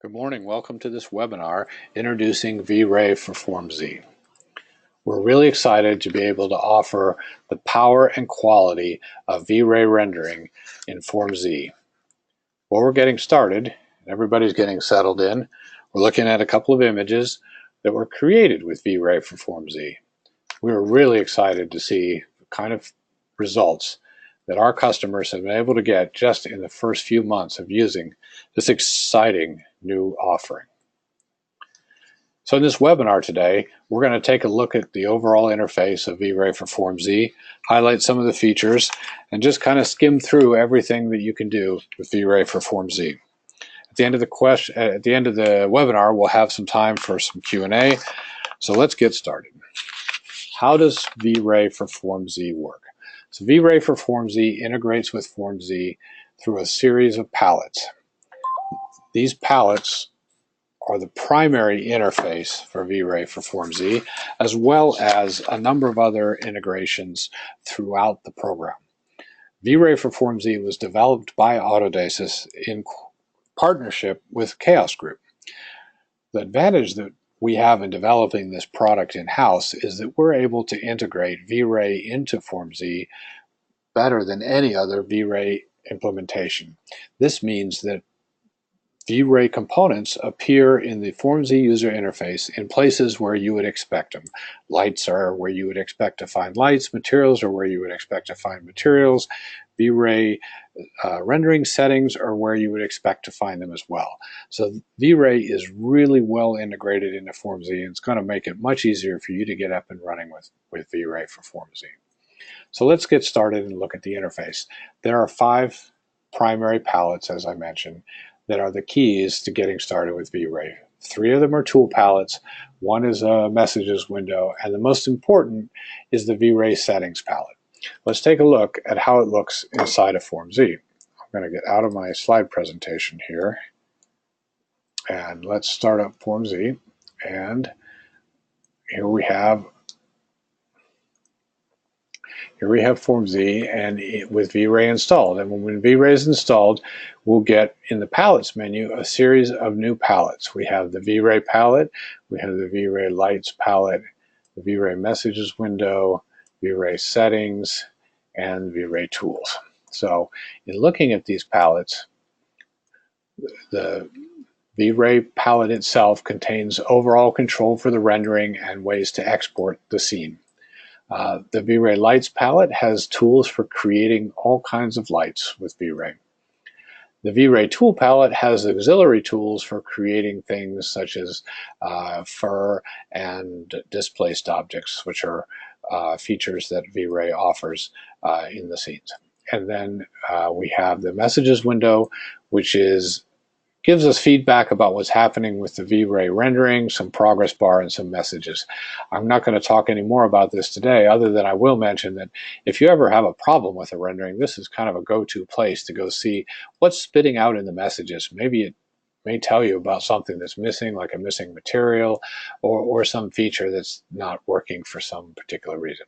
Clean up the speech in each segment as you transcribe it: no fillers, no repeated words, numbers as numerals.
Good morning. Welcome to this webinar introducing VRay for formZ. We're really excited to be able to offer the power and quality of VRay rendering in formZ. While we're getting started, everybody's getting settled in, we're looking at a couple of images that were created with VRay for formZ. We were really excited to see the kind of results that our customers have been able to get just in the first few months of using this exciting new offering. So in this webinar today, we're going to take a look at the overall interface of VRay for formZ, highlight some of the features, and just kind of skim through everything that you can do with VRay for formZ. At the end of the webinar, we'll have some time for some Q&A. So let's get started. How does VRay for formZ work? So VRay for formZ integrates with formZ through a series of palettes. These palettes are the primary interface for VRay for formZ, as well as a number of other integrations throughout the program. VRay for formZ was developed by Autodesk in partnership with Chaos Group. The advantage that we have in developing this product in-house is that we're able to integrate VRay into formZ better than any other VRay implementation. This means that VRay components appear in the formZ user interface in places where you would expect them. Lights are where you would expect to find lights, materials are where you would expect to find materials, VRay rendering settings are where you would expect to find them as well. So VRay is really well integrated into formZ, and it's going to make it much easier for you to get up and running with VRay for formZ. So let's get started and look at the interface. There are 5 primary palettes, as I mentioned, that are the keys to getting started with VRay. 3 of them are tool palettes, 1 is a messages window, and the most important is the VRay settings palette. Let's take a look at how it looks inside of formZ. I'm going to get out of my slide presentation here, and let's start up formZ. And here we have formZ and with VRay installed. And when VRay is installed, we'll get in the palettes menu a series of new palettes. We have the VRay palette, we have the VRay lights palette, the VRay messages window, VRay settings, and VRay tools. So in looking at these palettes, the VRay palette itself contains overall control for the rendering and ways to export the scene. The VRay Lights palette has tools for creating all kinds of lights with VRay. The VRay Tool palette has auxiliary tools for creating things such as fur and displaced objects, which are features that VRay offers in the scenes. And then we have the messages window, which gives us feedback about what's happening with the VRay rendering, some progress bar, and some messages. I'm not going to talk any more about this today, other than I will mention that if you ever have a problem with a rendering, this is kind of a go-to place to go see what's spitting out in the messages. Maybe it may tell you about something that's missing, like a missing material, or some feature that's not working for some particular reason.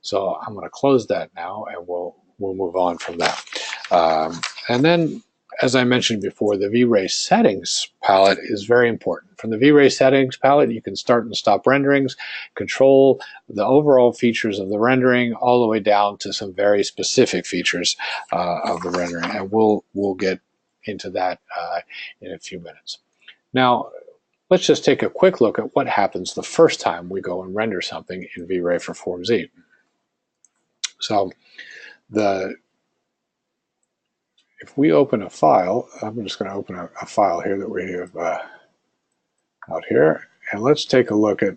So I'm going to close that now, and we'll move on from that. And then, as I mentioned before, the VRay settings palette is very important. From the VRay settings palette, you can start and stop renderings, control the overall features of the rendering, all the way down to some very specific features of the rendering. And we'll get into that in a few minutes. Now, let's just take a quick look at what happens the first time we go and render something in VRay for formZ. So if we open a file, I'm just going to open a file here that we have out here, and let's take a look at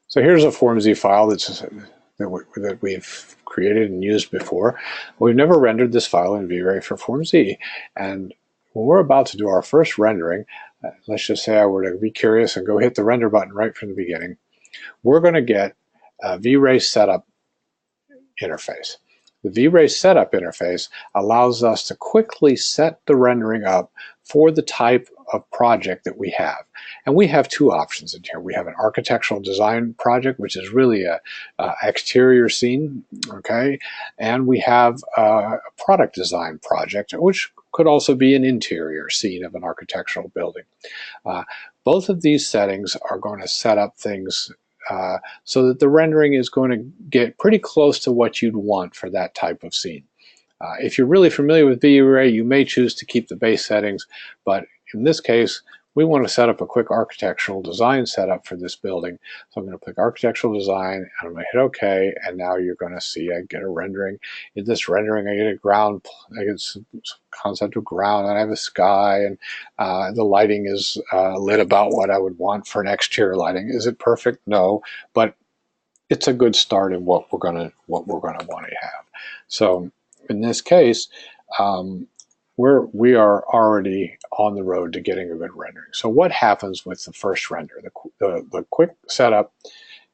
so here's a formZ file that we've created and used before. We've never rendered this file in VRay for formZ, and when we're about to do our first rendering, let's just say I were to be curious and go hit the render button right from the beginning, we're going to get a VRay setup interface. The VRay setup interface allows us to quickly set the rendering up for the type of project that we have. And we have two options in here. We have an architectural design project, which is really a exterior scene, okay? And we have a product design project, which could also be an interior scene of an architectural building. Both of these settings are going to set up things so that the rendering is going to get pretty close to what you'd want for that type of scene. If you're really familiar with VRay, you may choose to keep the base settings, but in this case, we want to set up a quick architectural design setup for this building. So I'm going to click architectural design, and I'm going to hit OK, and now you're going to see I get a rendering. In this rendering, I get a ground, I get some concept of ground, and I have a sky, and the lighting is lit about what I would want for an exterior lighting. Is it perfect? No, but it's a good start in what we're going to want to have. So in this case, we are already on the road to getting a good rendering. So what happens with the first render? The quick setup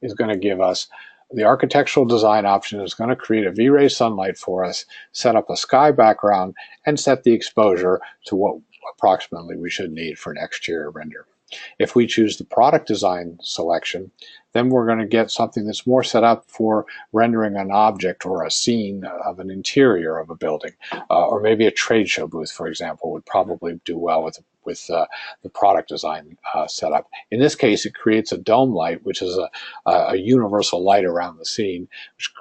is going to give us the architectural design option is going to create a V-ray sunlight for us, set up a sky background, and set the exposure to what approximately we should need for an exterior render. If we choose the product design selection, then we're going to get something that's more set up for rendering an object or a scene of an interior of a building, or maybe a trade show booth, for example, would probably do well with the product design setup. In this case, it creates a dome light, which is a universal light around the scene, which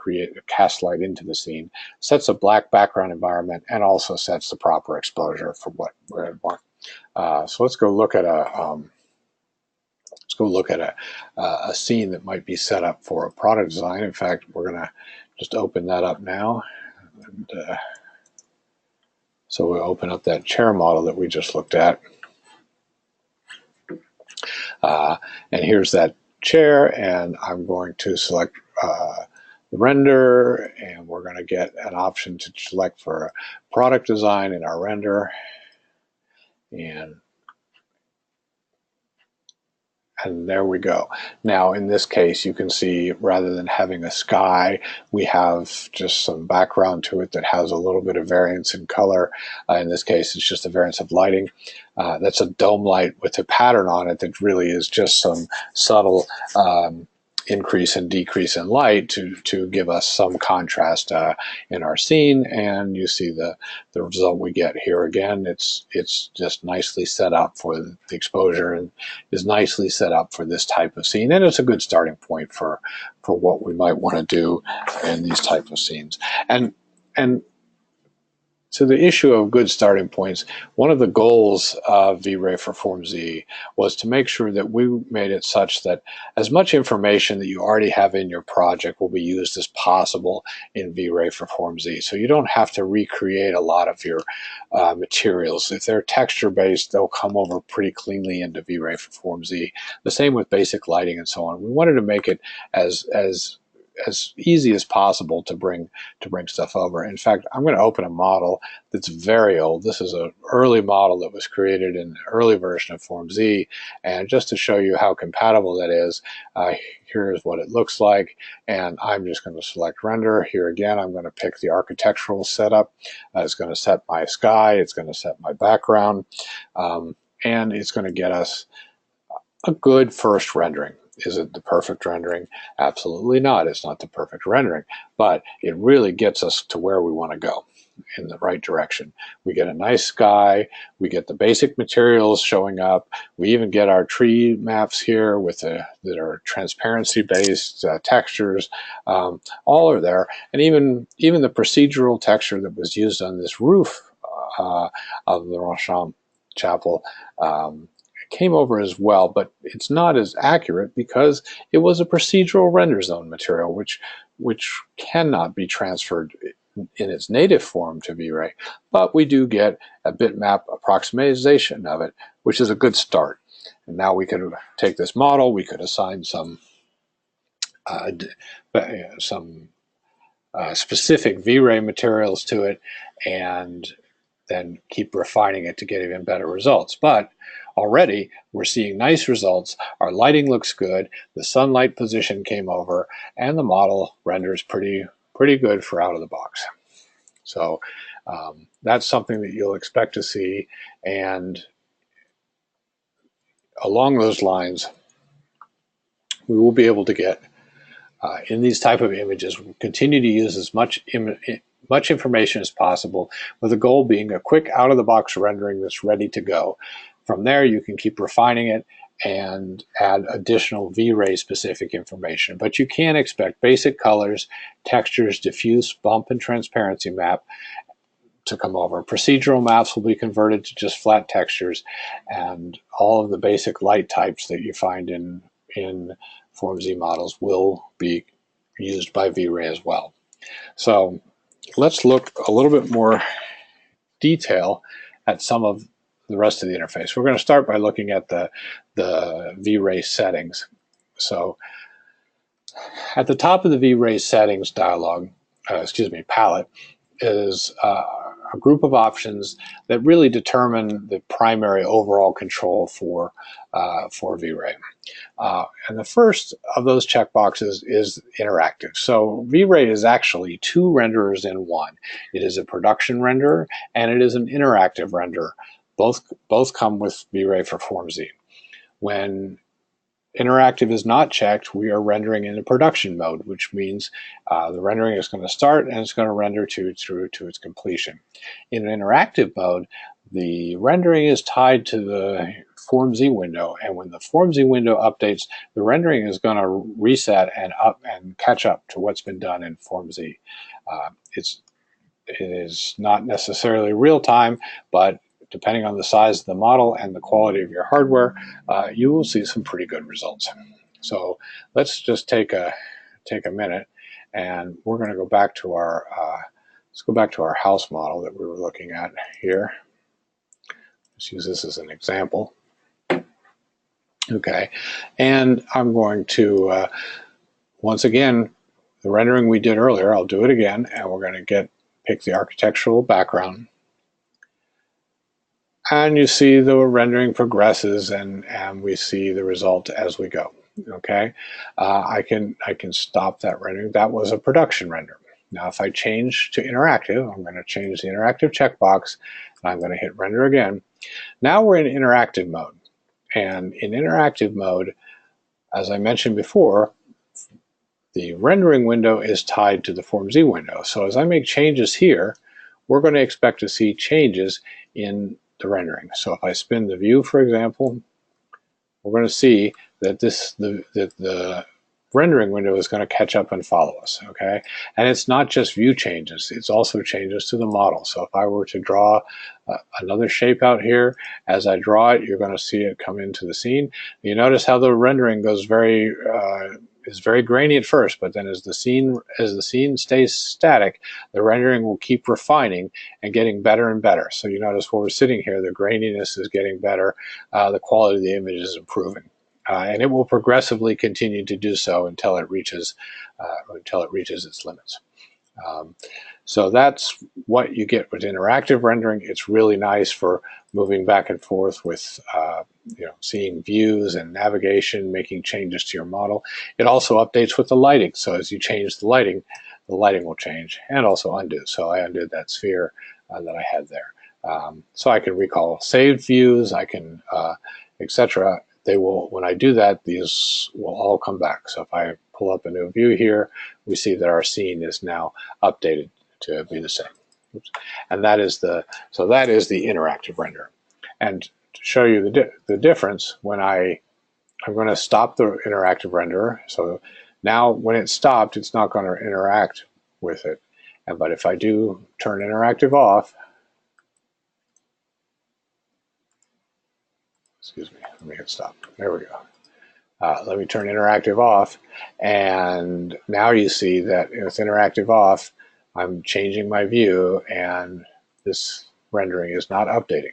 casts light into the scene, sets a black background environment, and also sets the proper exposure for what we want. So let's go look at a scene that might be set up for a product design. In fact, we're going to just open that up now. And, so we'll open up that chair model that we just looked at. And here's that chair, and I'm going to select the render, and we're going to get an option to select for product design in our render. And there we go. Now, in this case, you can see rather than having a sky, we have just some background to it that has a little bit of variance in color. In this case, it's just a variance of lighting. That's a dome light with a pattern on it that really is just some subtle increase and decrease in light to give us some contrast in our scene. And you see the result we get here again. It's just nicely set up for the exposure and is nicely set up for this type of scene. And it's a good starting point for what we might want to do in these type of scenes. And so the issue of good starting points, one of the goals of VRay for formZ was to make sure that we made it such that as much information that you already have in your project will be used as possible in VRay for formZ. So you don't have to recreate a lot of your materials. If they're texture-based, they'll come over pretty cleanly into VRay for formZ. The same with basic lighting and so on. We wanted to make it as easy as possible to bring stuff over. In fact, I'm going to open a model that's very old. This is an early model that was created in an early version of formZ, and just to show you how compatible that is, here's what it looks like, and I'm just going to select render. Here again, I'm going to pick the architectural setup. It's going to set my sky, it's going to set my background, and it's going to get us a good first rendering. Is it the perfect rendering? Absolutely not. It's not the perfect rendering, but it really gets us to where we want to go in the right direction. We get a nice sky, we get the basic materials showing up, we even get our tree maps here with that are transparency-based textures, all are there, and even the procedural texture that was used on this roof of the Ronchamp Chapel came over as well, but it's not as accurate because it was a procedural render zone material, which cannot be transferred in its native form to VRay, but we do get a bitmap approximation of it, which is a good start. And now we could take this model, we could assign some specific VRay materials to it, and then keep refining it to get even better results. But already we're seeing nice results. Our lighting looks good, the sunlight position came over, and the model renders pretty good for out of the box. So That's something that you'll expect to see, and along those lines, we will be able to get in these type of images, we'll continue to use as much information as possible, with the goal being a quick out-of-the-box rendering that's ready to go. From there, you can keep refining it and add additional VRay specific information. But you can expect basic colors, textures, diffuse, bump, and transparency map to come over. Procedural maps will be converted to just flat textures, and all of the basic light types that you find in formZ models will be used by VRay as well. So let's look a little bit more detail at some of the rest of the interface. We're going to start by looking at the VRay settings. So at the top of the VRay settings dialog, palette, is a group of options that really determine the primary overall control for VRay. And the first of those checkboxes is interactive. So VRay is actually two renderers in one. It is a production renderer and it is an interactive renderer. Both come with VRay for formZ. When interactive is not checked, we are rendering in a production mode, which means the rendering is going to start and it's going to render through to its completion. In an interactive mode, the rendering is tied to the formZ window, and when the formZ window updates, the rendering is going to reset and catch up to what's been done in formZ. It is not necessarily real time, but depending on the size of the model and the quality of your hardware, you will see some pretty good results. So let's just take a minute, and we're going to go back to our house model that we were looking at here. Let's use this as an example. Okay, and I'm going to once again, the rendering we did earlier, I'll do it again, and we're going to pick the architectural background. And you see the rendering progresses, and we see the result as we go. Okay, I can stop that rendering. That was a production render. Now, if I change to interactive, I'm going to change the interactive checkbox, and I'm going to hit render again. Now we're in interactive mode, and in interactive mode, as I mentioned before, the rendering window is tied to the formZ window. So as I make changes here, we're going to expect to see changes in the rendering. So if I spin the view, for example, we're going to see that the rendering window is going to catch up and follow us. Okay, and it's not just view changes; it's also changes to the model. So if I were to draw another shape out here, as I draw it, you're going to see it come into the scene. You notice how the rendering goes is very grainy at first, but then as the scene stays static, the rendering will keep refining and getting better and better. So you notice where we're sitting here, the graininess is getting better, the quality of the image is improving, and it will progressively continue to do so until it reaches its limits. So that's what you get with interactive rendering. It's really nice for moving back and forth with seeing views and navigation, making changes to your model. It also updates with the lighting. So as you change the lighting will change and also undo. So I undid that sphere that I had there. So I can recall saved views, I can, etc. When I do that, these will all come back. So if I pull up a new view here, we see that our scene is now updated to be the same. Oops. And that is the interactive render. And to show you the difference, when I'm going to stop the interactive renderer. So now when it's stopped, it's not going to interact with it. But if I do turn interactive off, excuse me, let me hit stop. There we go. Let me turn interactive off, and now you see that with interactive off, I'm changing my view, and this rendering is not updating.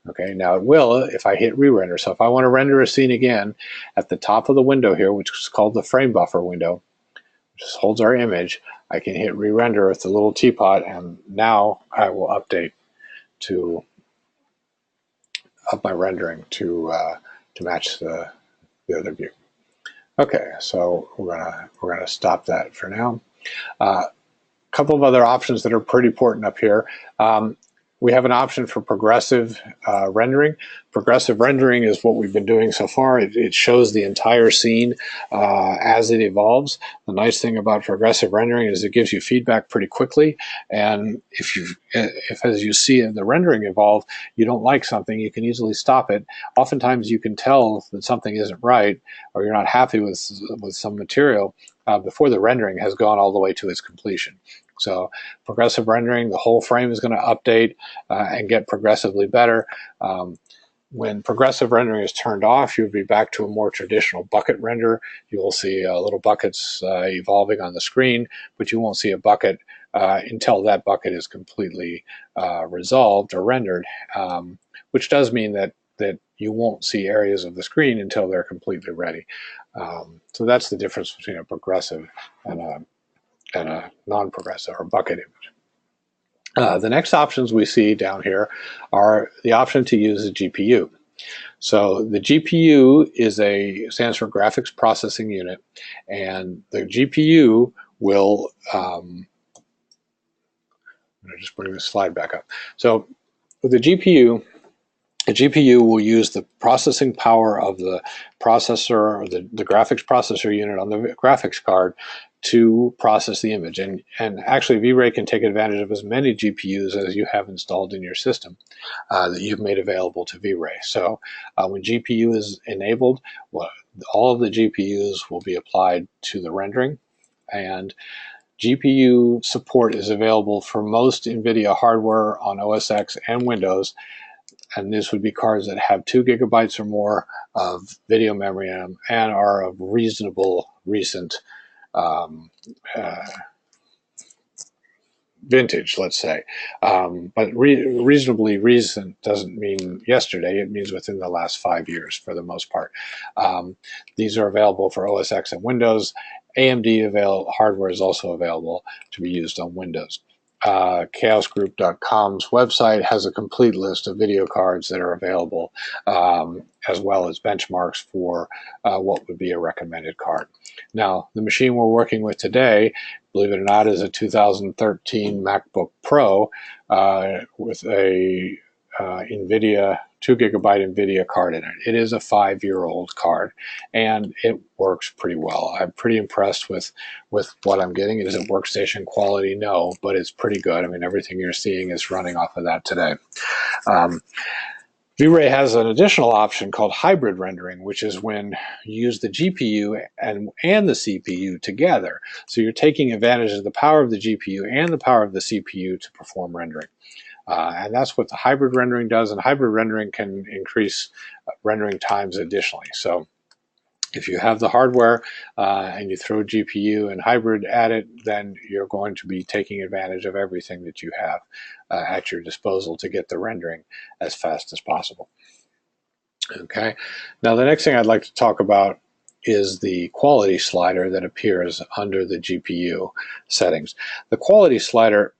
Okay, now it will if I hit re-render. So if I want to render a scene again, at the top of the window here, which is called the frame buffer window, which just holds our image, I can hit re-render with the little teapot, and now I will update to up my rendering to match the other view. Okay, so we're gonna stop that for now. couple of other options that are pretty important up here. We have an option for progressive rendering. Progressive rendering is what we've been doing so far. It shows the entire scene as it evolves. The nice thing about progressive rendering is it gives you feedback pretty quickly, and if as you see the rendering evolve, you don't like something, you can easily stop it. Oftentimes you can tell that something isn't right, or you're not happy with some material before the rendering has gone all the way to its completion. So progressive rendering, the whole frame is going to update and get progressively better. When progressive rendering is turned off, you'll be back to a more traditional bucket render. You will see little buckets evolving on the screen, but you won't see a bucket until that bucket is completely resolved or rendered, which does mean that you won't see areas of the screen until they're completely ready. So that's the difference between a progressive and a non-progressive or bucket image. The next options we see down here are the option to use a GPU. So the GPU stands for Graphics Processing Unit, and the GPU will, I'm going to just bring this slide back up. So with the GPU will use the processing power of the processor, or the graphics processor unit on the graphics card to process the image. And actually, VRay can take advantage of as many GPUs as you have installed in your system that you've made available to VRay. So when GPU is enabled, all of the GPUs will be applied to the rendering, and GPU support is available for most NVIDIA hardware on OS X and Windows. And this would be cards that have 2 GB or more of video memory in them and are of reasonable recent vintage, let's say. But reasonably recent doesn't mean yesterday. It means within the last 5 years for the most part. These are available for OS X and Windows. AMD hardware is also available to be used on Windows. chaosgroup.com's website has a complete list of video cards that are available, as well as benchmarks for what would be a recommended card. Now, the machine we're working with today, believe it or not, is a 2013 MacBook Pro with a NVIDIA 2 GB NVIDIA card in it. It is a 5-year-old card, and it works pretty well. I'm pretty impressed with what I'm getting. Is it workstation quality? No, but it's pretty good. I mean, everything you're seeing is running off of that today. VRay has an additional option called hybrid rendering, which is when you use the GPU and the CPU together. So you're taking advantage of the power of the GPU and the power of the CPU to perform rendering. And that's what the hybrid rendering does, and hybrid rendering can increase rendering times additionally. So if you have the hardware and you throw GPU and hybrid at it, then you're going to be taking advantage of everything that you have at your disposal to get the rendering as fast as possible. Okay, now the next thing I'd like to talk about is the quality slider that appears under the GPU settings. The quality slider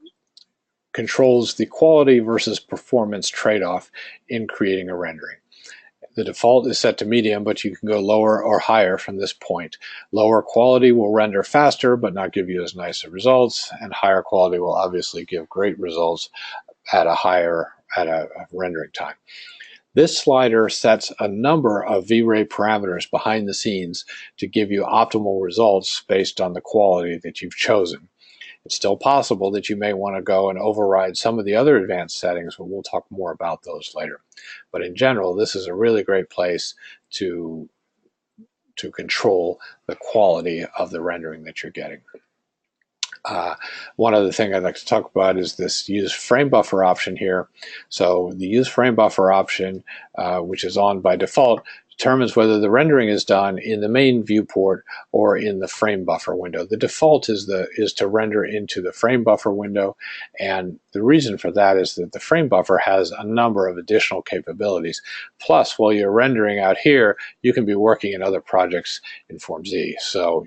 controls the quality versus performance trade-off in creating a rendering. The default is set to medium, but you can go lower or higher from this point. Lower quality will render faster, but not give you as nice results, and higher quality will obviously give great results at a rendering time. This slider sets a number of VRay parameters behind the scenes to give you optimal results based on the quality that you've chosen. It's still possible that you may want to go and override some of the other advanced settings, but we'll talk more about those later. But in general, this is a really great place to control the quality of the rendering that you're getting. One other thing I'd like to talk about is this use frame buffer option here. So the use frame buffer option, which is on by default, determines whether the rendering is done in the main viewport or in the frame buffer window. The default is to render into the frame buffer window, and the reason for that is that the frame buffer has a number of additional capabilities. Plus, while you're rendering out here, you can be working in other projects in formZ. So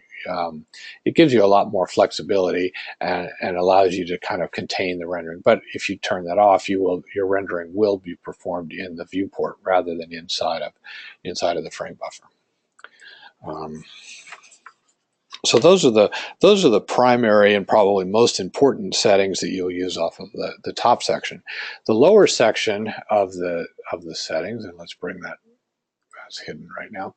it gives you a lot more flexibility and allows you to kind of contain the rendering. But if you turn that off, your rendering will be performed in the viewport rather than inside of the frame buffer. So those are the primary and probably most important settings that you'll use off of the top section. The lower section of the settings, and let's bring that, that's hidden right now.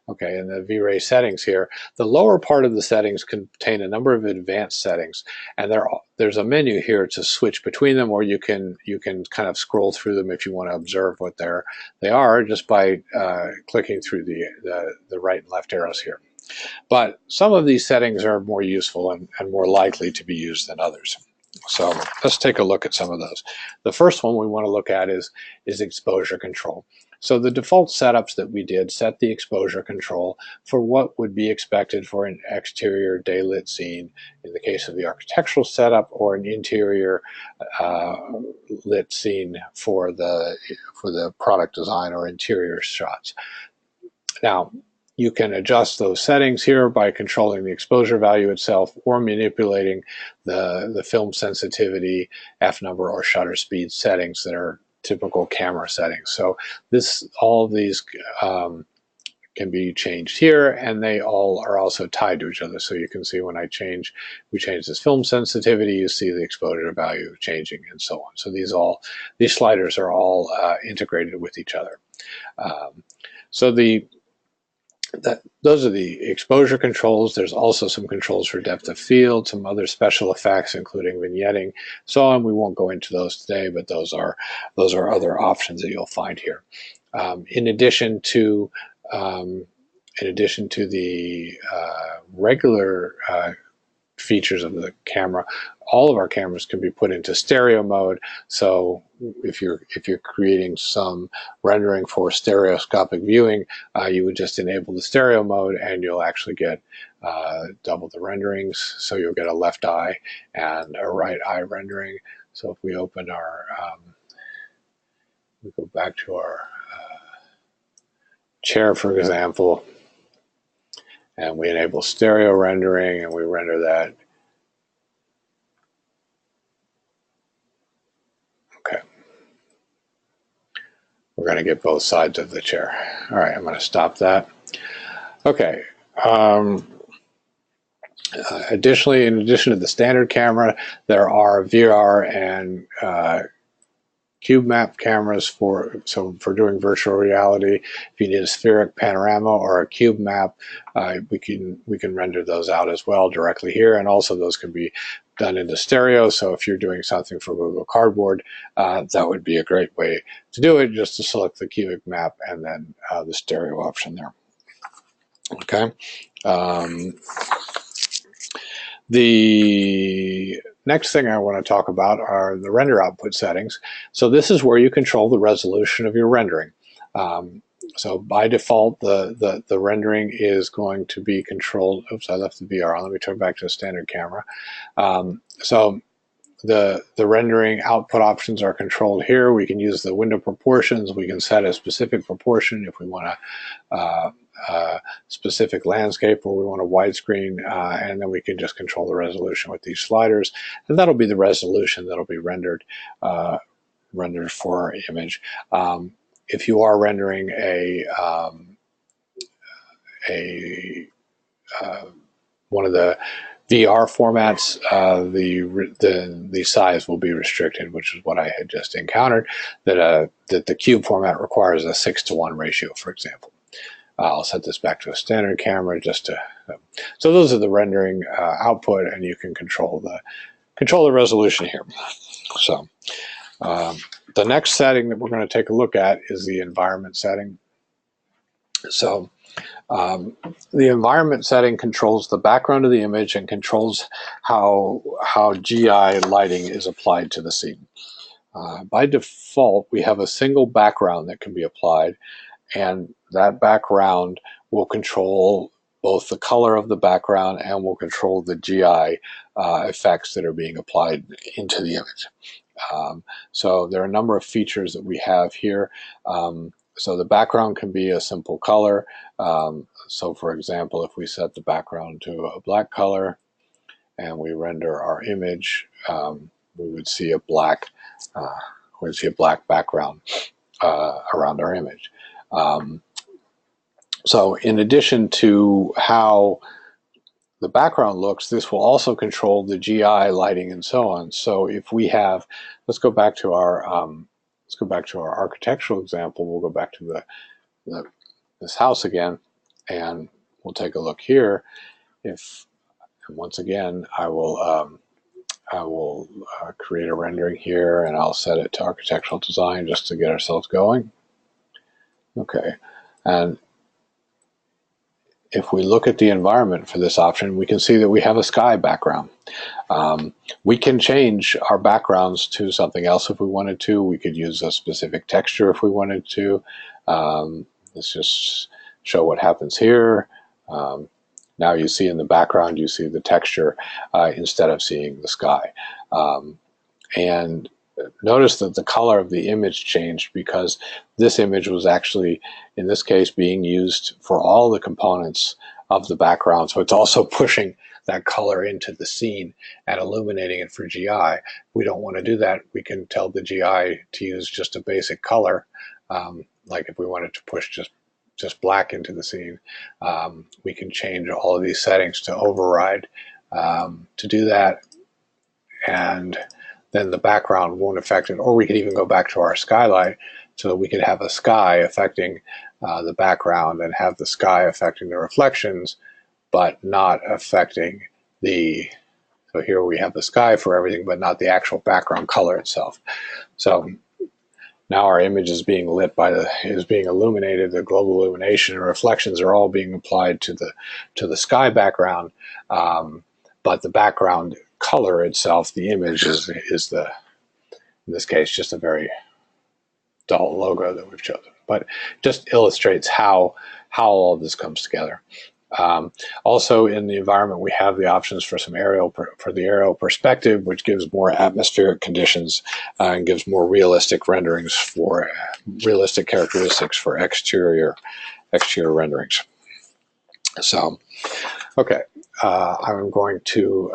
Okay, in the VRay settings here, the lower part of the settings contain a number of advanced settings, and there's a menu here to switch between them, or you can kind of scroll through them if you want to observe what they are just by clicking through the right and left arrows here. But some of these settings are more useful and more likely to be used than others. So let's take a look at some of those. The first one we want to look at is exposure control. So the default setups that we did set the exposure control for what would be expected for an exterior daylit scene in the case of the architectural setup, or an interior lit scene for the product design or interior shots. Now, you can adjust those settings here by controlling the exposure value itself, or manipulating the film sensitivity, f-number, or shutter speed settings that are typical camera settings. So all of these can be changed here, and they all are also tied to each other. So you can see when we change this film sensitivity, you see the exposure value changing, and so on. So these sliders are all integrated with each other. So those are the exposure controls. There's also some controls for depth of field, some other special effects, including vignetting, so on. We won't go into those today, but those are other options that you'll find here. In addition to the regular features of the camera, all of our cameras can be put into stereo mode. So if you're creating some rendering for stereoscopic viewing, you would just enable the stereo mode, and you'll actually get double the renderings. So you'll get a left eye and a right eye rendering. So if we open our, we go back to our chair, for example, and we enable stereo rendering, and we render that. Okay. We're going to get both sides of the chair. All right, I'm going to stop that. Okay. Additionally, in addition to the standard camera, there are VR and cube map cameras for doing virtual reality. If you need a spheric panorama or a cube map, we can render those out as well directly here, and also those can be done into stereo. So if you're doing something for Google Cardboard, that would be a great way to do it, just to select the cubic map and then the stereo option there. Okay. The next thing I want to talk about are the render output settings. So this is where you control the resolution of your rendering. So by default, the rendering is going to be controlled. Oops, I left the VR on. Let me turn back to the standard camera. So the rendering output options are controlled here. We can use the window proportions. We can set a specific proportion if we want to specific landscape, or we want a widescreen, and then we can just control the resolution with these sliders, and that'll be the resolution that'll be rendered for our image. If you are rendering one of the VR formats, the size will be restricted, which is what I had just encountered, that the cube format requires a 6:1 ratio, for example. I'll set this back to a standard camera just to. So those are the rendering output, and you can control the resolution here. So the next setting that we're going to take a look at is the environment setting. So the environment setting controls the background of the image and controls how GI lighting is applied to the scene. By default, we have a single background that can be applied, and that background will control both the color of the background and will control the GI effects that are being applied into the image. So there are a number of features that we have here. So the background can be a simple color. So for example, if we set the background to a black color and we render our image, we would see a black background around our image. So in addition to how the background looks, this will also control the GI lighting and so on. So if we have, let's go back to our architectural example. We'll go back to this house again, and we'll take a look here. And once again, I will create a rendering here, and I'll set it to architectural design just to get ourselves going. Okay, and if we look at the environment for this option, we can see that we have a sky background. We can change our backgrounds to something else if we wanted to. We could use a specific texture if we wanted to. Let's just show what happens here. Now you see in the background, you see the texture instead of seeing the sky. And notice that the color of the image changed because this image was actually, in this case, being used for all the components of the background. So it's also pushing that color into the scene and illuminating it for GI. We don't want to do that. We can tell the GI to use just a basic color. Like if we wanted to push just black into the scene, we can change all of these settings to override to do that, and then the background won't affect it. Or we could even go back to our skylight so that we could have a sky affecting the background and have the sky affecting the reflections, but not affecting the, so here we have the sky for everything, but not the actual background color itself. So now our image is being lit is being illuminated. The global illumination and reflections are all being applied to the sky background, but the background color itself, the image, is in this case just a very dull logo that we've chosen, but just illustrates how all of this comes together. Also in the environment, we have the options for some aerial perspective, which gives more atmospheric conditions and gives more realistic renderings for realistic characteristics for exterior renderings. So, okay, I'm going to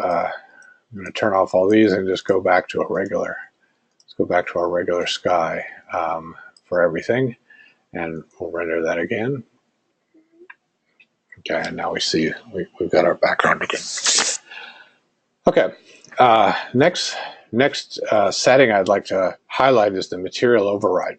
turn off all these and just go back to a regular. Let's go back to our regular sky for everything, and we'll render that again. Okay, and now we see we've got our background again. Okay, next setting I'd like to highlight is the material override.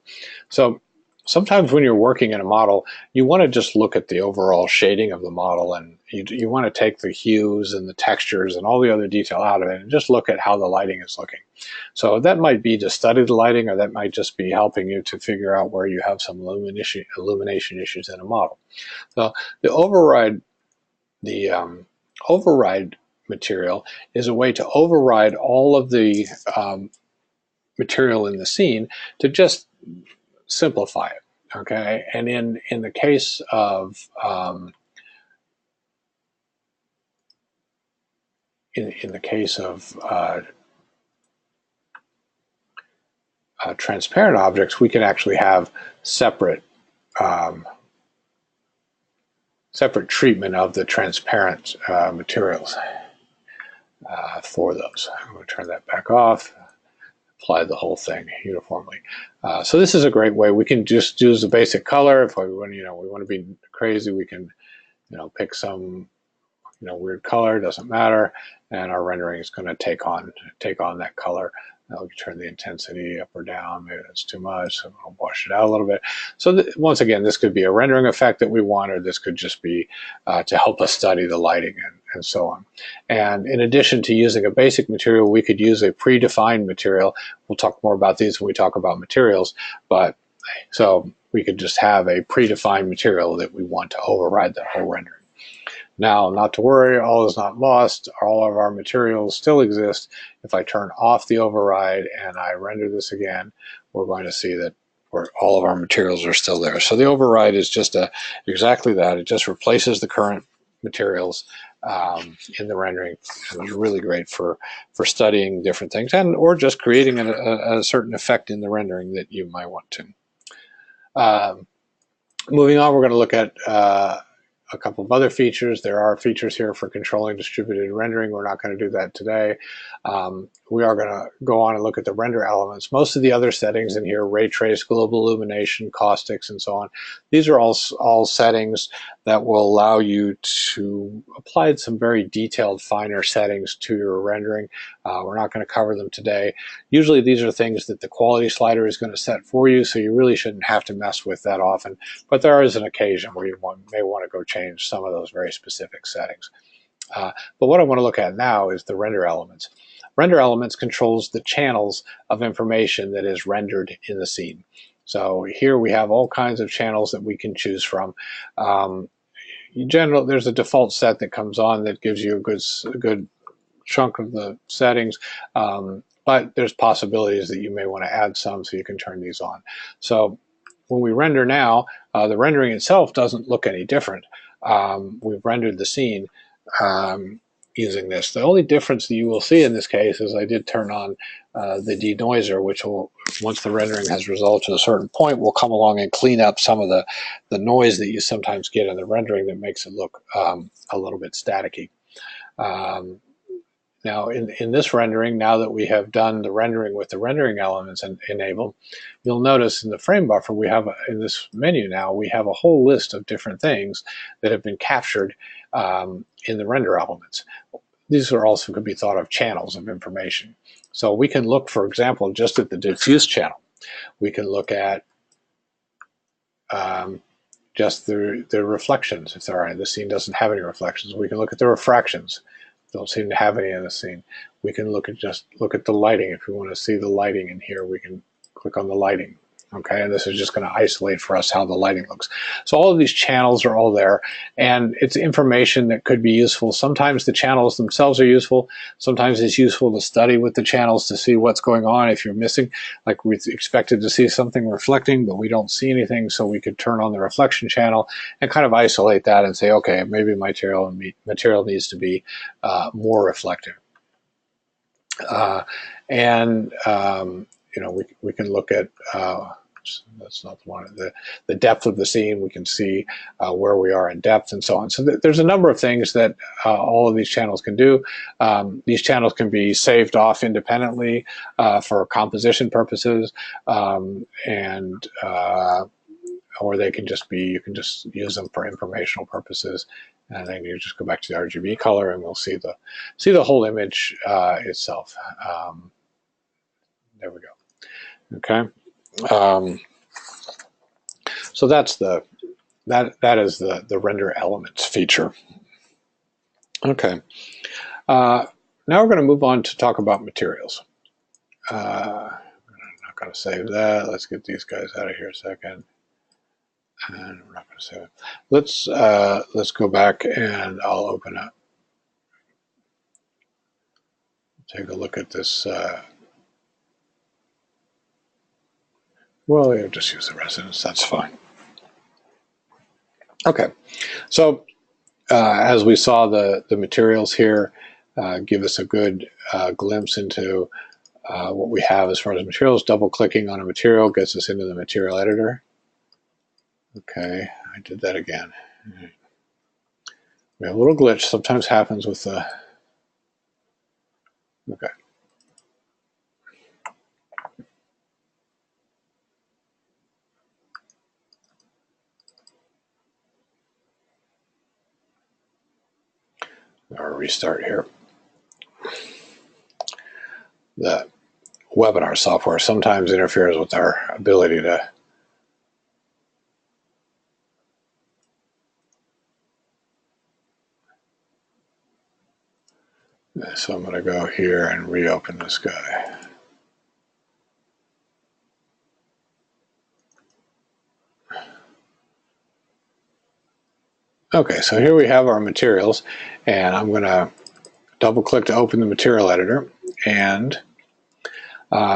So sometimes when you're working in a model, you want to just look at the overall shading of the model, and you want to take the hues and the textures and all the other detail out of it and just look at how the lighting is looking. So that might be to study the lighting, or that might just be helping you to figure out where you have some illumination issues in a model. So the override material is a way to override all of the material in the scene to just simplify it. Okay, and in the case of transparent objects, we can actually have separate treatment of the transparent materials for those. I'm going to turn that back off. Apply the whole thing uniformly. So this is a great way. We can just use the basic color. If we want, we want to be crazy, we can, pick some, weird color. Doesn't matter, and our rendering is going to take on that color. Now we can turn the intensity up or down. Maybe that's too much, so I'll wash it out a little bit. So once again, this could be a rendering effect that we want, or this could just be to help us study the lighting and so on. And in addition to using a basic material, we could use a predefined material. We'll talk more about these when we talk about materials, but so we could just have a predefined material that we want to override the whole rendering. Now, not to worry, all is not lost. All of our materials still exist. If I turn off the override and I render this again, we're going to see that all of our materials are still there. So the override is just exactly that. It just replaces the current materials in the rendering. And it's really great for studying different things, or just creating a certain effect in the rendering that you might want to. Moving on, we're going to look at a couple of other features. There are features here for controlling distributed rendering. We're not going to do that today. We are going to go on and look at the render elements. Most of the other settings in here, ray trace, global illumination, caustics, and so on, these are all settings that will allow you to apply some very detailed, finer settings to your rendering. We're not going to cover them today. Usually these are things that the quality slider is going to set for you, so you really shouldn't have to mess with that often. But there is an occasion where you may want to go change some of those very specific settings. But what I want to look at now is the render elements. Render elements controls the channels of information that is rendered in the scene. So here we have all kinds of channels that we can choose from. In general, there's a default set that comes on that gives you a good chunk of the settings, but there's possibilities that you may want to add some, so you can turn these on. So when we render now, the rendering itself doesn't look any different. We've rendered the scene using this. The only difference that you will see in this case is I did turn on the denoiser, which will, once the rendering has resolved to a certain point, will come along and clean up some of the noise that you sometimes get in the rendering that makes it look a little bit staticky. Now, in this rendering, now that we have done the rendering with the rendering elements enabled, you'll notice in the frame buffer, we have, in this menu now, we have a whole list of different things that have been captured in the render elements. These are also could be thought of channels of information. So we can look, for example, just at the diffuse channel. We can look at just the reflections, if there are. The scene doesn't have any reflections. We can look at the refractions. Don't seem to have any in the scene. We can look at the lighting. If we want to see the lighting in here, we can click on the lighting. Okay, and this is just going to isolate for us how the lighting looks. So all of these channels are all there, and it's information that could be useful. Sometimes the channels themselves are useful. Sometimes it's useful to study with the channels to see what's going on. If you're missing, like we expected to see something reflecting, but we don't see anything, so we could turn on the reflection channel and kind of isolate that and say, okay, maybe material needs to be more reflective. You know, we can look at that's not the one. The depth of the scene, we can see where we are in depth and so on. So there's a number of things that all of these channels can do. These channels can be saved off independently for composition purposes, or they can just be, you can just use them for informational purposes. And then you just go back to the RGB color and we'll see the whole image itself. There we go. Okay. So that's that is the render elements feature. Okay. Now we're going to move on to talk about materials. I'm not going to save that. Let's get these guys out of here a second. And we're not going to save it. Let's go back and I'll open up. Take a look at this. Well, you'll just use the residence. That's fine. Okay, so as we saw, the materials here give us a good glimpse into what we have as far as materials. Double-clicking on a material gets us into the material editor. Okay, I did that again. We have a little glitch. Sometimes happens with the. Okay. Or restart here. The webinar software sometimes interferes with our ability to so I'm going to go here and reopen this guy. Okay, so here we have our materials, and I'm going to double click to open the material editor, and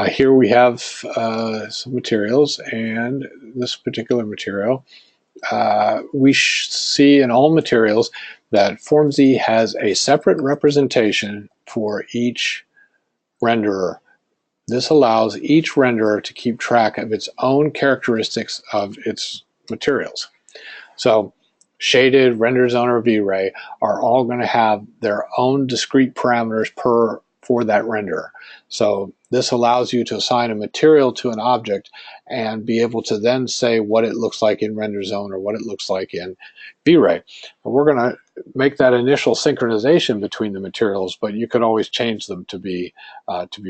here we have some materials, and this particular material, we see in all materials that formZ has a separate representation for each renderer. This allows each renderer to keep track of its own characteristics of its materials. So shaded, render zone, or VRay are all going to have their own discrete parameters for that render. So this allows you to assign a material to an object and be able to then say what it looks like in render zone or what it looks like in VRay. And we're going to make that initial synchronization between the materials, but you could always change them to be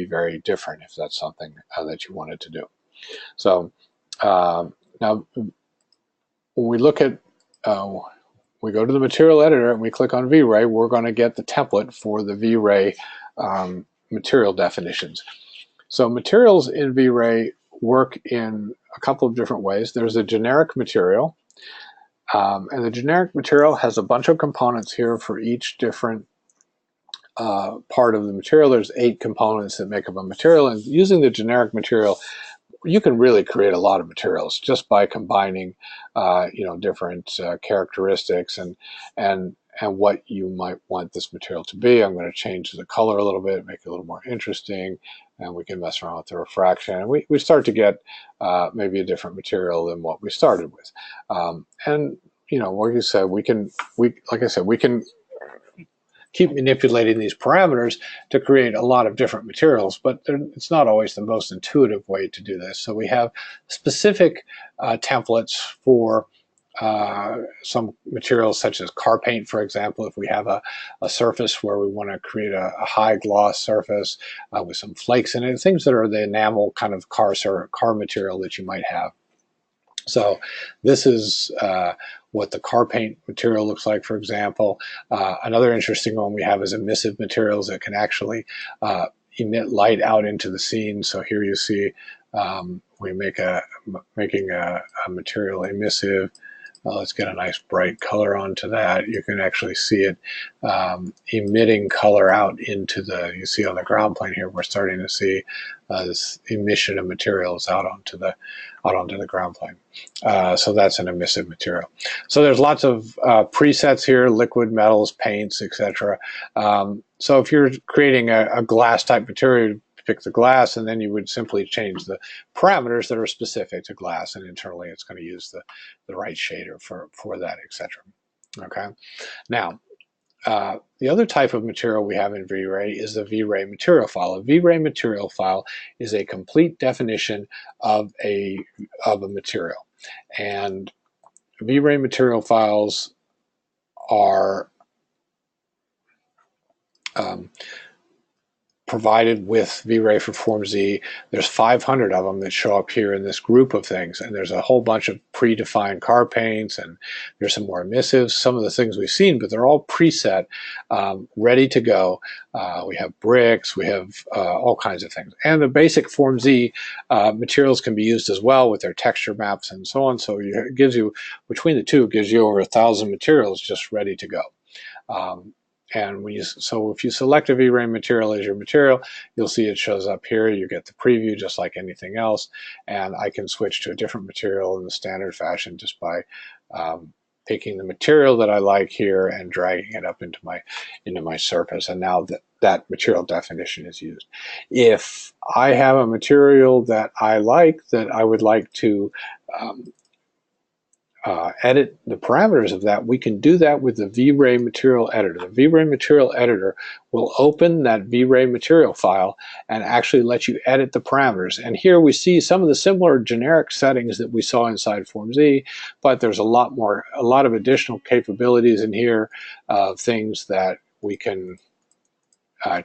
very different if that's something that you wanted to do. So now when we look at we go to the material editor and we click on VRay, we're going to get the template for the VRay material definitions. So materials in VRay work in a couple of different ways. There's a generic material, and the generic material has a bunch of components here for each different part of the material. There's 8 components that make up a material, and using the generic material, you can really create a lot of materials just by combining, different characteristics and what you might want this material to be. I'm going to change the color a little bit, make it a little more interesting, and we can mess around with the refraction. And we start to get maybe a different material than what we started with. And like you said, we can keep manipulating these parameters to create a lot of different materials, but it's not always the most intuitive way to do this. So we have specific templates for some materials such as car paint, for example. If we have a surface where we want to create a high gloss surface with some flakes in it, things that are the enamel kind of car material that you might have. So this is what the car paint material looks like, for example. Another interesting one we have is emissive materials that can actually emit light out into the scene. So here you see we making a material emissive. Let's get a nice bright color onto that. You can actually see it emitting color out into you see on the ground plane here, we're starting to see this emission of materials out onto the ground plane. So that's an emissive material. So there's lots of presets here, liquid, metals, paints, etc. So if you're creating a glass type material, pick the glass, and then you would simply change the parameters that are specific to glass, and internally it's going to use the right shader for that, etc. Okay. Now, the other type of material we have in VRay is the VRay material file. A VRay material file is a complete definition of a material, and VRay material files are provided with VRay for formZ. There's 500 of them that show up here in this group of things, and there's a whole bunch of predefined car paints, and there's some more emissives, some of the things we've seen, but they're all preset, ready to go. We have bricks, we have all kinds of things. And the basic formZ materials can be used as well with their texture maps and so on. So it gives you, between the two, it gives you over 1,000 materials just ready to go. And so if you select a VRay material as your material, you'll see it shows up here. You get the preview just like anything else. And I can switch to a different material in the standard fashion just by picking the material that I like here and dragging it up into my surface. And now that material definition is used. If I have a material that I like, that I would like to edit the parameters of that, we can do that with the VRay material editor. The VRay material editor will open that VRay material file and actually let you edit the parameters. And here we see some of the similar generic settings that we saw inside formZ, but there's a lot of additional capabilities in here, things that we can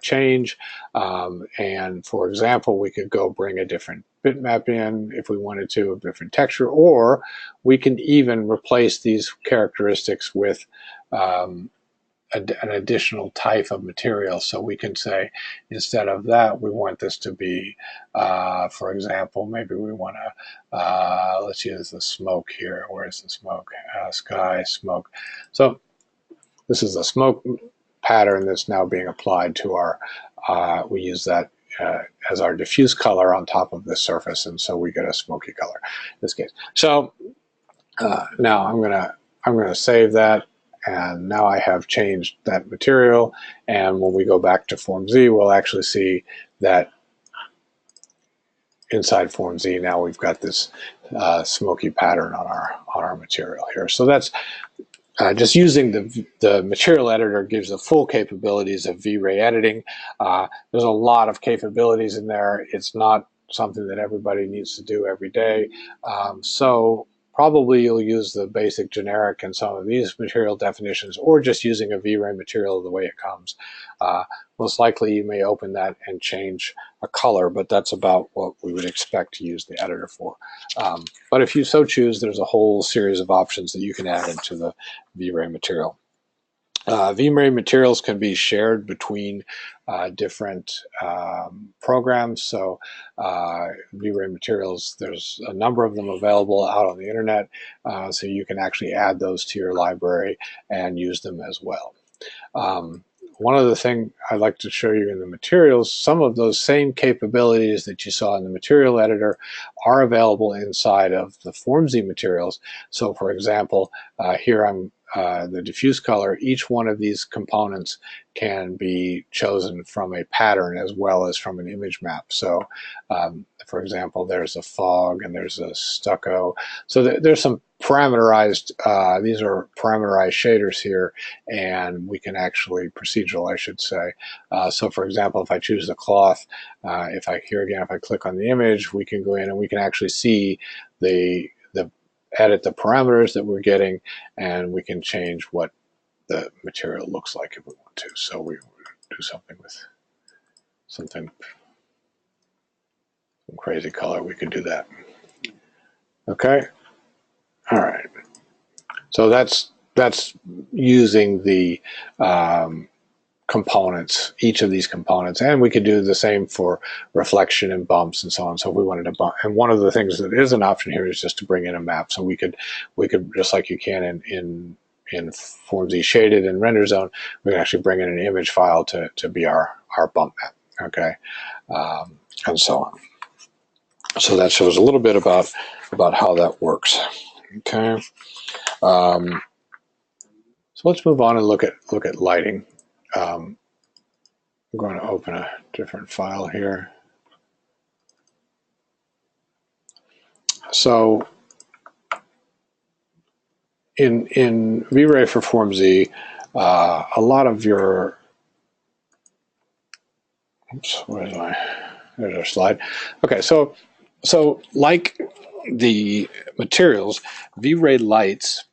change. And for example, we could go bring a different bitmap in if we wanted to, a different texture, or we can even replace these characteristics with an additional type of material. So we can say, instead of that, we want this to be, for example, maybe we want to, let's use the smoke here. Where's the smoke? Sky, smoke. So this is the smoke pattern that's now being applied to our, we use that as our diffuse color on top of this surface, and so we get a smoky color in this case. So now I'm gonna save that, and now I have changed that material, and when we go back to formZ, we'll actually see that inside formZ now we've got this smoky pattern on our material here. So that's just using the material editor gives the full capabilities of VRay editing. There's a lot of capabilities in there. It's not something that everybody needs to do every day. So probably you'll use the basic generic in some of these material definitions, or just using a VRay material the way it comes. Most likely you may open that and change a color, but that's about what we would expect to use the editor for. But if you so choose, there's a whole series of options that you can add into the VRay material. VRay materials can be shared between different programs. So VRay materials, there's a number of them available out on the internet, so you can actually add those to your library and use them as well. One other thing I'd like to show you in the materials, some of those same capabilities that you saw in the material editor are available inside of the formZ materials. So for example, here I'm the diffuse color. Each one of these components can be chosen from a pattern as well as from an image map. So for example, there's a fog and there's a stucco. So there's some parameterized, these are parameterized shaders here, and we can actually, procedural I should say. So for example, if I choose the cloth, if I click on the image, we can go in and we can actually see edit the parameters that we're getting, and we can change what the material looks like if we want to. So we do something with some crazy color, we could do that. Okay. All right. So that's using the components, each of these components, and we could do the same for reflection and bumps and so on. So if we wanted to bump, and one of the things that is an option here is just to bring in a map. So we could just like you can in formZ shaded and render zone, we can actually bring in an image file to be our bump map. Okay, and so on. So that shows a little bit about how that works. Okay, so let's move on and look at lighting. I'm going to open a different file here. So in VRay for formZ, a lot of your, oops, there's our slide. Okay, so like the materials, VRay lights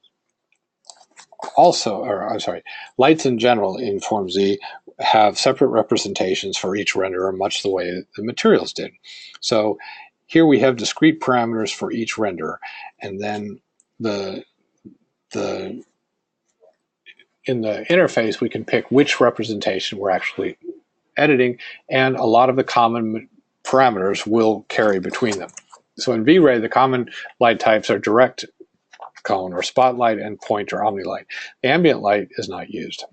also, or I'm sorry, lights in general in formZ have separate representations for each renderer, much the way the materials did. So here we have discrete parameters for each renderer, and then in the interface we can pick which representation we're actually editing, and a lot of the common parameters will carry between them. So in VRay, the common light types are direct cone or spotlight and point or omnilight. The ambient light is not used.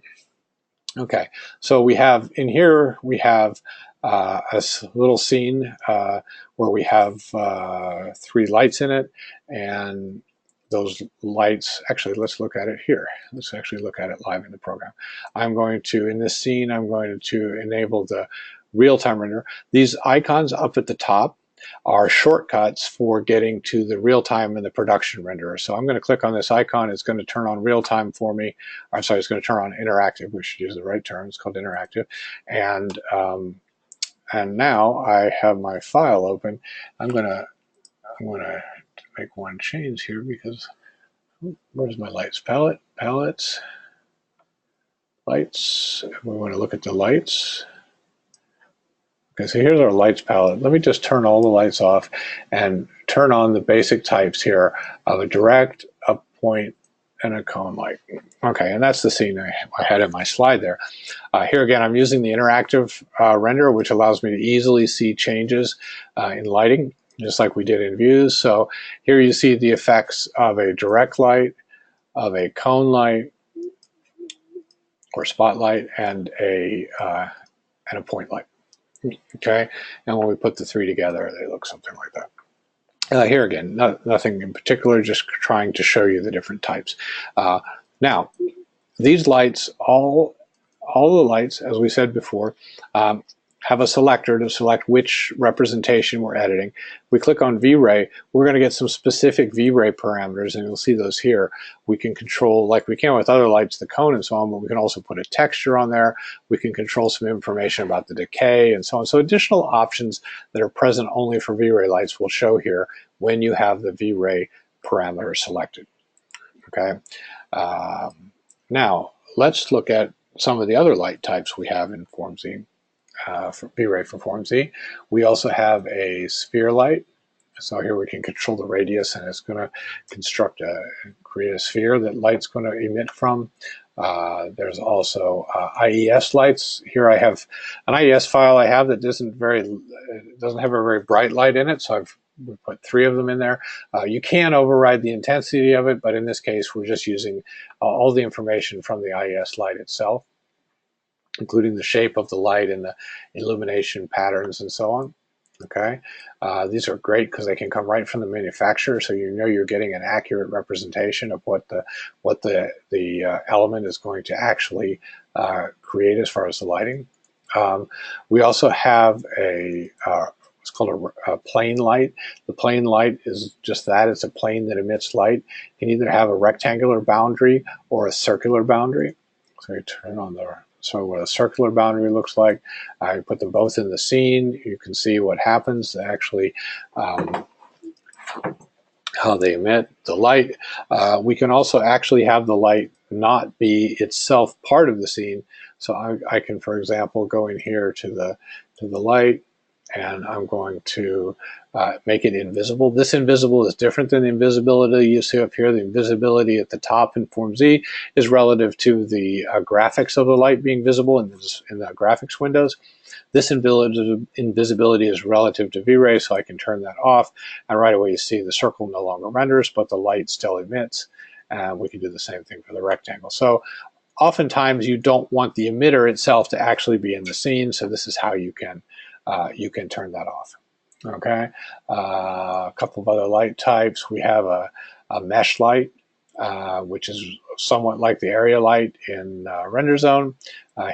Okay, so we have in here, we have a little scene where we have 3 lights in it, and those lights, actually let's look at it here. Let's actually look at it live in the program. I'm going to, in this scene, I'm going to enable the real-time render. These icons up at the top are shortcuts for getting to the real-time and the production renderer. So I'm going to click on this icon. It's going to turn on real-time for me. I'm sorry, it's going to turn on interactive. We should use the right term. It's called interactive. And now I have my file open. I'm going to make one change here because where's my lights palette? Palettes, lights. We want to look at the lights. Okay, so here's our lights palette. Let me just turn all the lights off and turn on the basic types here of a direct, a point, and a cone light. Okay, and that's the scene I had in my slide there. Here again, I'm using the interactive render, which allows me to easily see changes in lighting, just like we did in views. So here you see the effects of a direct light, of a cone light, or spotlight, and a point light. Okay, and when we put the 3 together, they look something like that. Here again, nothing in particular, just trying to show you the different types. Now, these lights, all the lights, as we said before, have a selector to select which representation we're editing. If we click on VRay, we're going to get some specific VRay parameters, and you'll see those here. We can control, like we can with other lights, the cone and so on, but we can also put a texture on there. We can control some information about the decay and so on. So additional options that are present only for VRay lights will show here when you have the VRay parameter selected. Okay. Now, let's look at some of the other light types we have in formZ. For VRay for formZ. We also have a sphere light. So here we can control the radius, and it's going to create a sphere that light's going to emit from. There's also IES lights. Here I have an IES file I have that doesn't have a very bright light in it, so we put 3 of them in there. You can override the intensity of it, but in this case we're just using all the information from the IES light itself, including the shape of the light and the illumination patterns and so on. Okay, these are great because they can come right from the manufacturer, so you know you're getting an accurate representation of what the element is going to actually create as far as the lighting. We also have what's called a plane light. The plane light is just that. It's a plane that emits light. It can either have a rectangular boundary or a circular boundary. So you turn on what a circular boundary looks like. I put them both in the scene. You can see what happens, actually, how they emit the light. We can also actually have the light not be itself part of the scene. So I can, for example, go in here to the light, and I'm going to make it invisible. This invisible is different than the invisibility you see up here. The invisibility at the top in formZ is relative to the graphics of the light being visible in the graphics windows. This invisibility is relative to VRay, so I can turn that off, and right away you see the circle no longer renders, but the light still emits. We can do the same thing for the rectangle. So oftentimes you don't want the emitter itself to actually be in the scene, so this is how you can turn that off. Okay, a couple of other light types. We have a mesh light, which is somewhat like the area light in Render Zone.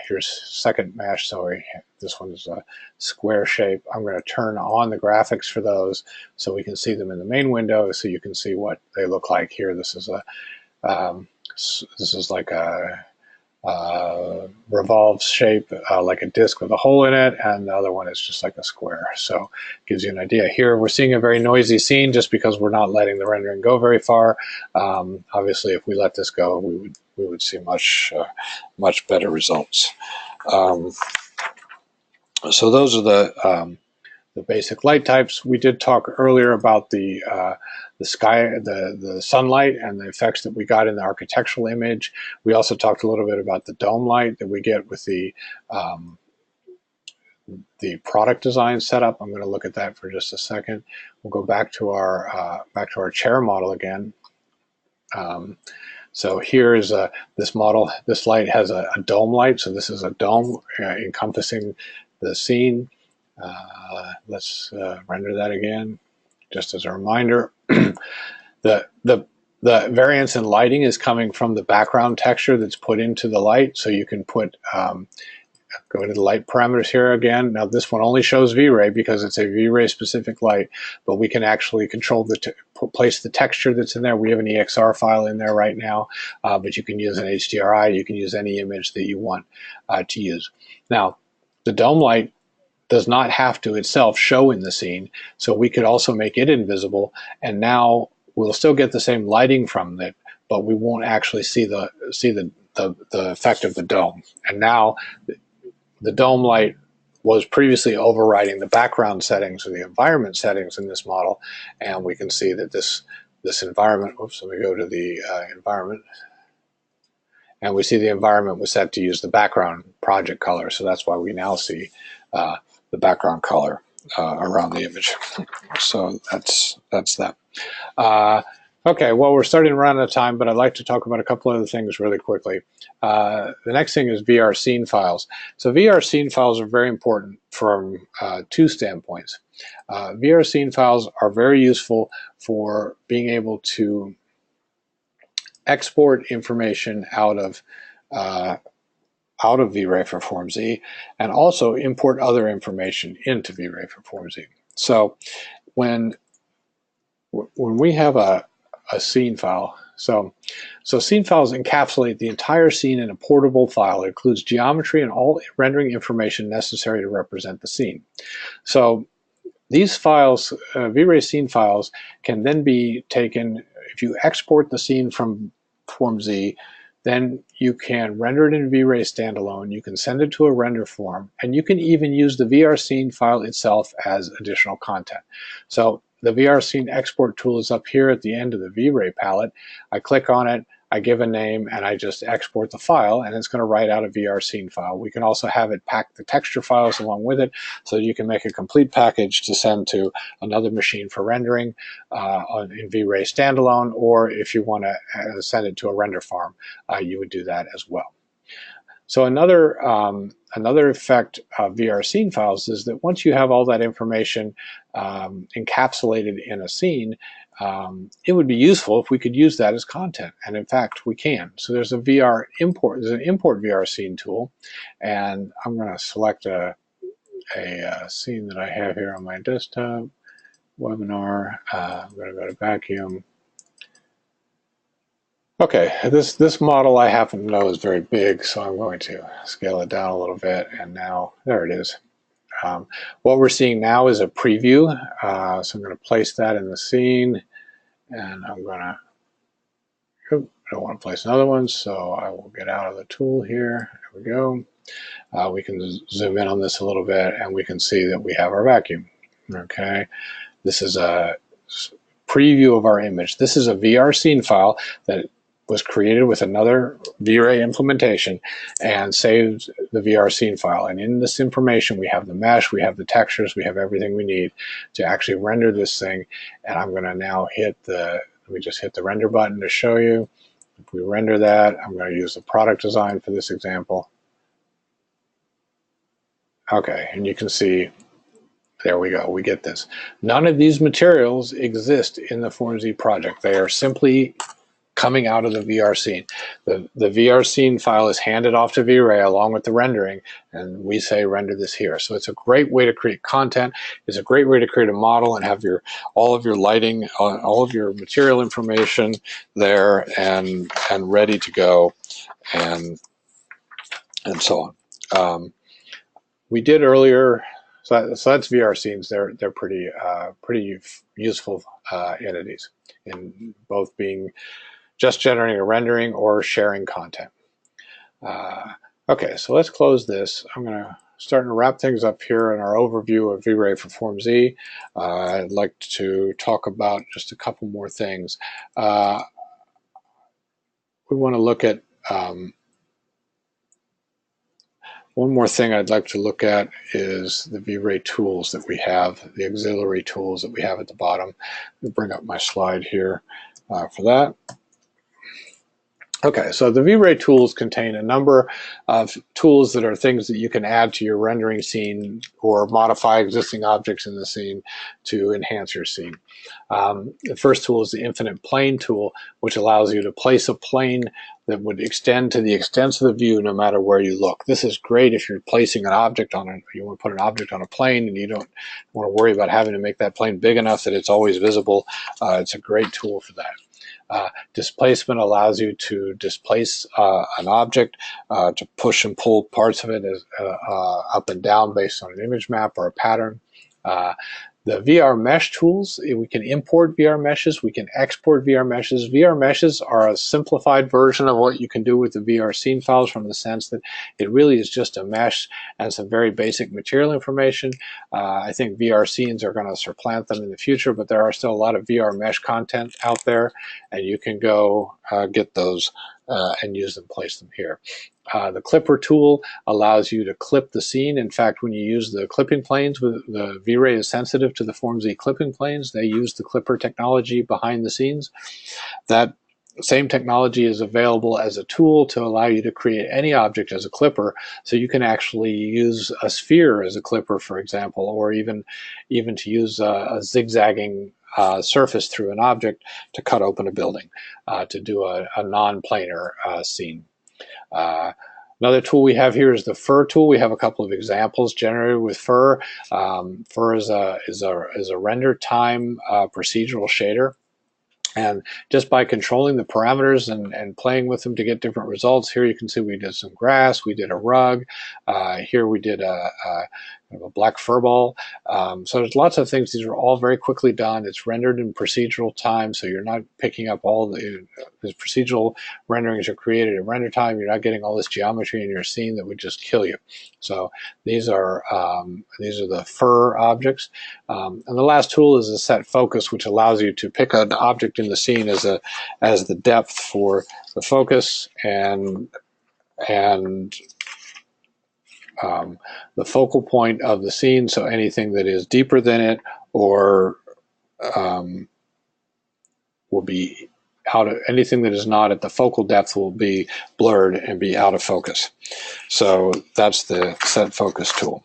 Here's second mesh, so this one is a square shape. I'm going to turn on the graphics for those so we can see them in the main window, so you can see what they look like here. This is like a revolved shape, like a disc with a hole in it, and the other one is just like a square. So it gives you an idea. Here we're seeing a very noisy scene just because we're not letting the rendering go very far. Obviously, if we let this go, we would see much better results. So those are the basic light types. We did talk earlier about the sky, the sunlight, and the effects that we got in the architectural image. We also talked a little bit about the dome light that we get with the product design setup. I'm going to look at that for just a second. We'll go back to our chair model again. So here is this model. This light has a dome light, so this is a dome encompassing the scene. Let's render that again, just as a reminder. The variance in lighting is coming from the background texture that's put into the light. So you can put, go to the light parameters here again. Now this one only shows VRay because it's a VRay specific light, but we can actually control place the texture that's in there. We have an EXR file in there right now, but you can use an HDRI. You can use any image that you want to use. Now, the dome light does not have to itself show in the scene, so we could also make it invisible, and now we'll still get the same lighting from it, but we won't actually see the effect of the dome. And now the dome light was previously overriding the background settings or the environment settings in this model, and we can see that this environment, oops, let me go to the environment, and we see the environment was set to use the background project color, so that's why we now see the background color around the image. So that's that. Okay, well, we're starting to run out of time, but I'd like to talk about a couple other things really quickly. The next thing is VR scene files. So VR scene files are very important from 2 standpoints. VR scene files are very useful for being able to export information out of out of VRay for formZ, and also import other information into VRay for formZ. So when we have a scene file, so scene files encapsulate the entire scene in a portable file. It includes geometry and all rendering information necessary to represent the scene. So these files, VRay scene files, can then be taken. If you export the scene from formZ, then you can render it in VRay standalone, you can send it to a render form, and you can even use the VR scene file itself as additional content. So the VR scene export tool is up here at the end of the VRay palette. I click on it, I give a name, and I just export the file, and it's going to write out a VR scene file. We can also have it pack the texture files along with it, so you can make a complete package to send to another machine for rendering in VRay standalone, or if you want to send it to a render farm, you would do that as well. So another effect of VR scene files is that once you have all that information encapsulated in a scene, it would be useful if we could use that as content, and in fact we can. So there's a VR import. There's an import VR scene tool, and I'm going to select a scene that I have here on my desktop. Webinar. I'm going to go to vacuum. Okay, this model I happen to know is very big, so I'm going to scale it down a little bit, and now there it is. What we're seeing now is a preview, so I'm going to place that in the scene, and I'm going to, I don't want to place another one, so I will get out of the tool here. There we go. We can zoom in on this a little bit, and we can see that we have our vacuum. Okay, this is a preview of our image. This is a VR scene file that was created with another VRay implementation and saved the VR scene file. And in this information, we have the mesh, we have the textures, we have everything we need to actually render this thing. And I'm going to now hit let me just hit the render button to show you. If we render that, I'm going to use the product design for this example. Okay, and you can see, there we go, we get this. None of these materials exist in the formZ project. They are simply coming out of the VR scene. The VR scene file is handed off to VRay along with the rendering, and we say render this here. So it's a great way to create content. It's a great way to create a model and have all of your lighting, all of your material information there and ready to go, and so on. We did earlier. So that's VR scenes. They're pretty useful entities in both being just generating a rendering or sharing content. Okay, so let's close this. I'm going to start to wrap things up here in our overview of VRay for formZ. I'd like to talk about just a couple more things. We want to look at one more thing I'd like to look at is the VRay tools that we have, the auxiliary tools that we have at the bottom. Let me bring up my slide here for that. Okay, so the VRay tools contain a number of tools that are things that you can add to your rendering scene or modify existing objects in the scene to enhance your scene. The first tool is the infinite plane tool, which allows you to place a plane that would extend to the extents of the view no matter where you look. This is great if you're placing an object on it. You want to put an object on a plane and you don't want to worry about having to make that plane big enough that it's always visible. It's a great tool for that. Displacement allows you to displace an object, to push and pull parts of it up and down based on an image map or a pattern. The VR mesh tools, we can import VR meshes, we can export VR meshes. VR meshes are a simplified version of what you can do with the VR scene files, from the sense that it really is just a mesh and some very basic material information. I think VR scenes are going to supplant them in the future, but there are still a lot of VR mesh content out there, and you can go get those and use them, place them here. The clipper tool allows you to clip the scene. In fact, when you use the clipping planes, the VRay is sensitive to the formZ clipping planes. They use the clipper technology behind the scenes. That same technology is available as a tool to allow you to create any object as a clipper. So you can actually use a sphere as a clipper, for example, or even to use a zigzagging surface through an object to cut open a building, to do a non-planar scene. Another tool we have here is the Fur tool. We have a couple of examples generated with Fur. Fur is a render time procedural shader. And just by controlling the parameters and playing with them to get different results, here you can see we did some grass, we did a rug, here we did a black fur ball. So there's lots of things. These are all very quickly done. It's rendered in procedural time, so you're not picking up all the procedural renderings are created in render time. You're not getting all this geometry in your scene that would just kill you. So these are the fur objects. And the last tool is a set focus, which allows you to pick an object in the scene as the depth for the focus and the focal point of the scene. So anything that is deeper than it or will be out of, anything that is not at the focal depth will be blurred and be out of focus. So that's the set focus tool.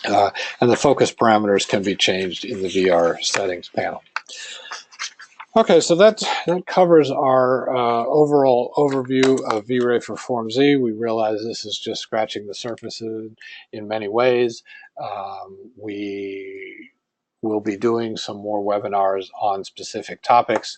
And the focus parameters can be changed in the VR settings panel. Okay, so that covers our overall overview of VRay for formZ. We realize this is just scratching the surface in many ways. We will be doing some more webinars on specific topics,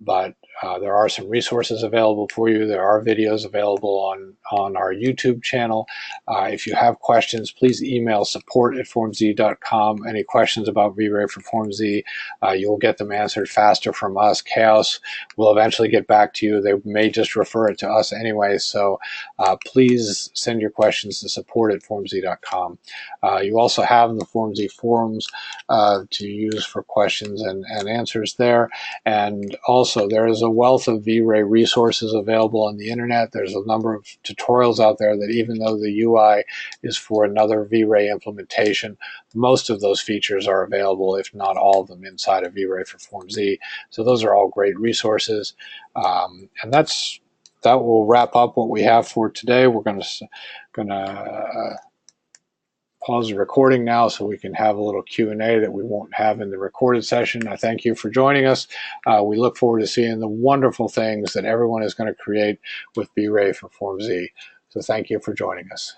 but there are some resources available for you. There are videos available on our YouTube channel. If you have questions, please email support@formz.com. Any questions about VRay for formZ, you'll get them answered faster from us. Chaos will eventually get back to you. They may just refer it to us anyway, so please send your questions to support@formz.com. You also have the formZ forums to use for questions and answers there. And also, there is a wealth of VRay resources available on the internet. There's a number of tutorials out there that, even though the UI is for another VRay implementation, most of those features are available, if not all of them, inside of VRay for formZ. So those are all great resources. And that will wrap up what we have for today. We're going to pause the recording now so we can have a little Q&A that we won't have in the recorded session. I thank you for joining us. We look forward to seeing the wonderful things that everyone is going to create with VRay for formZ. So thank you for joining us.